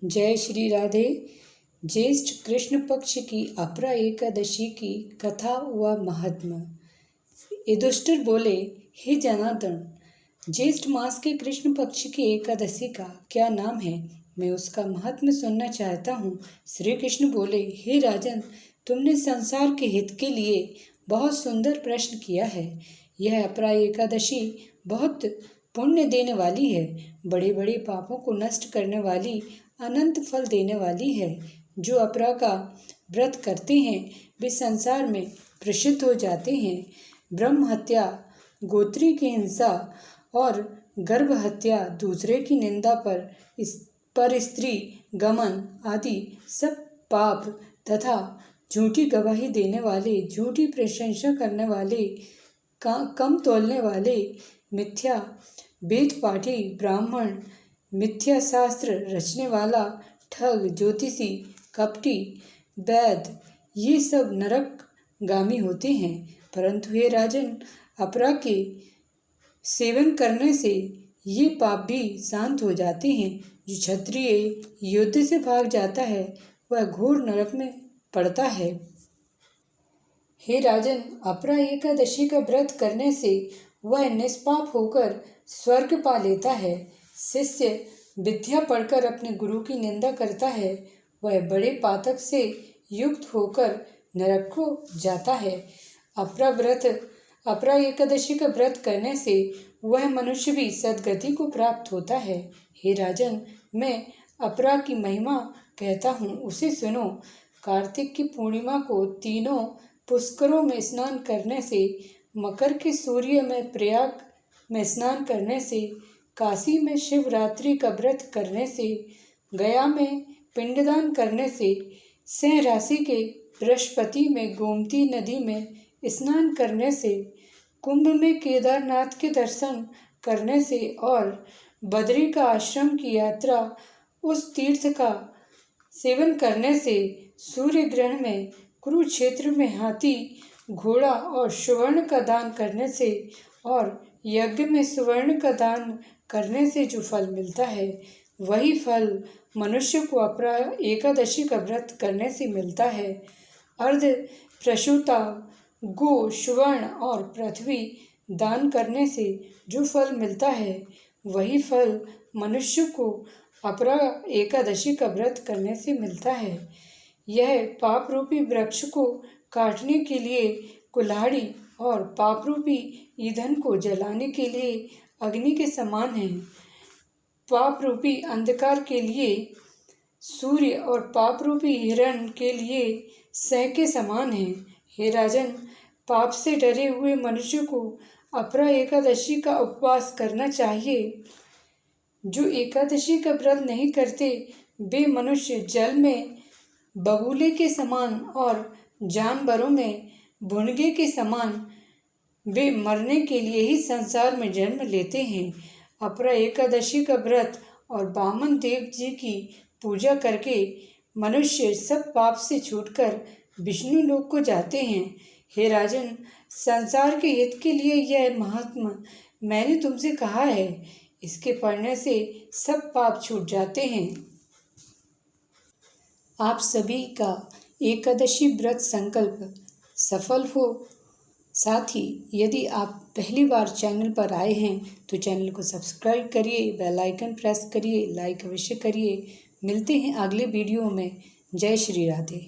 जय श्री राधे। ज्येष्ठ कृष्ण पक्ष की अपरा एकादशी की कथा व महात्म्य। युधिष्ठिर बोले, हे जनार्दन, ज्येष्ठ मास के कृष्ण पक्ष की एकादशी का क्या नाम है? मैं उसका महात्म्य सुनना चाहता हूँ। श्री कृष्ण बोले, हे राजन, तुमने संसार के हित के लिए बहुत सुंदर प्रश्न किया है। यह अपरा एकादशी बहुत पुण्य देने वाली है, बड़े बड़े पापों को नष्ट करने वाली, अनंत फल देने वाली है। जो अपरा का व्रत करते हैं वे संसार में प्रसिद्ध हो जाते हैं। ब्रह्म हत्या, गोत्री की हिंसा और गर्भ हत्या, दूसरे की निंदा पर स्त्री गमन आदि सब पाप तथा झूठी गवाही देने वाले, झूठी प्रशंसा करने वाले, कम तोलने वाले, मिथ्या वेद पाठी ब्राह्मण, मिथ्या शास्त्र रचने वाला, ठग, ज्योतिषी, कपटी, वैद्य, ये सब नरकगामी होते हैं। परंतु हे राजन, अपरा के सेवन करने से ये पाप भी शांत हो जाते हैं। जो क्षत्रिय युद्ध से भाग जाता है वह घोर नरक में पड़ता है। हे राजन, अपरा एकादशी का व्रत करने से वह निष्पाप होकर स्वर्ग पा लेता है। शिष्य विद्या पढ़कर अपने गुरु की निंदा करता है, वह बड़े पातक से युक्त होकर नरक को जाता है। अपरा एकादशी का व्रत करने से वह मनुष्य भी सद्गति को प्राप्त होता है। हे राजन, मैं अपरा की महिमा कहता हूँ, उसे सुनो। कार्तिक की पूर्णिमा को तीनों पुष्करों में स्नान करने से, मकर के सूर्य में प्रयाग में स्नान करने से, काशी में शिवरात्रि का व्रत करने से, गया में पिंडदान करने से, सिंह राशि के बृहस्पति में गोमती नदी में स्नान करने से, कुंभ में केदारनाथ के दर्शन करने से और बद्री का आश्रम की यात्रा उस तीर्थ का सेवन करने से, सूर्य ग्रहण में कुरुक्षेत्र में हाथी, घोड़ा और सुवर्ण का दान करने से और यज्ञ में सुवर्ण का दान करने से जो फल मिलता है, वही फल मनुष्य को अपरा एकादशी का व्रत करने से मिलता है। अर्ध प्रसूता गो, सुवर्ण और पृथ्वी दान करने से जो फल मिलता है, वही फल मनुष्य को अपरा एकादशी का व्रत करने से मिलता है। यह पाप रूपी वृक्ष को काटने के लिए कुल्हाड़ी और पाप रूपी ईंधन को जलाने के लिए अग्नि के समान है। पाप रूपी अंधकार के लिए सूर्य और पाप रूपी हिरण के लिए सिंह के समान है। हे राजन, पाप से डरे हुए मनुष्य को अपरा एकादशी का उपवास करना चाहिए। जो एकादशी का व्रत नहीं करते वे मनुष्य जल में बगुले के समान और जानवरों में भुनगे के समान, वे मरने के लिए ही संसार में जन्म लेते हैं। अपरा एकादशी का व्रत और वामन देव जी की पूजा करके मनुष्य सब पाप से छूटकर विष्णु लोक को जाते हैं। हे राजन, संसार के हित के लिए यह महात्मा मैंने तुमसे कहा है, इसके पढ़ने से सब पाप छूट जाते हैं। आप सभी का एकादशी व्रत संकल्प सफल हो। साथ ही यदि आप पहली बार चैनल पर आए हैं तो चैनल को सब्सक्राइब करिए, बेल आइकन प्रेस करिए, लाइक अवश्य करिए। मिलते हैं अगले वीडियो में। जय श्री राधे।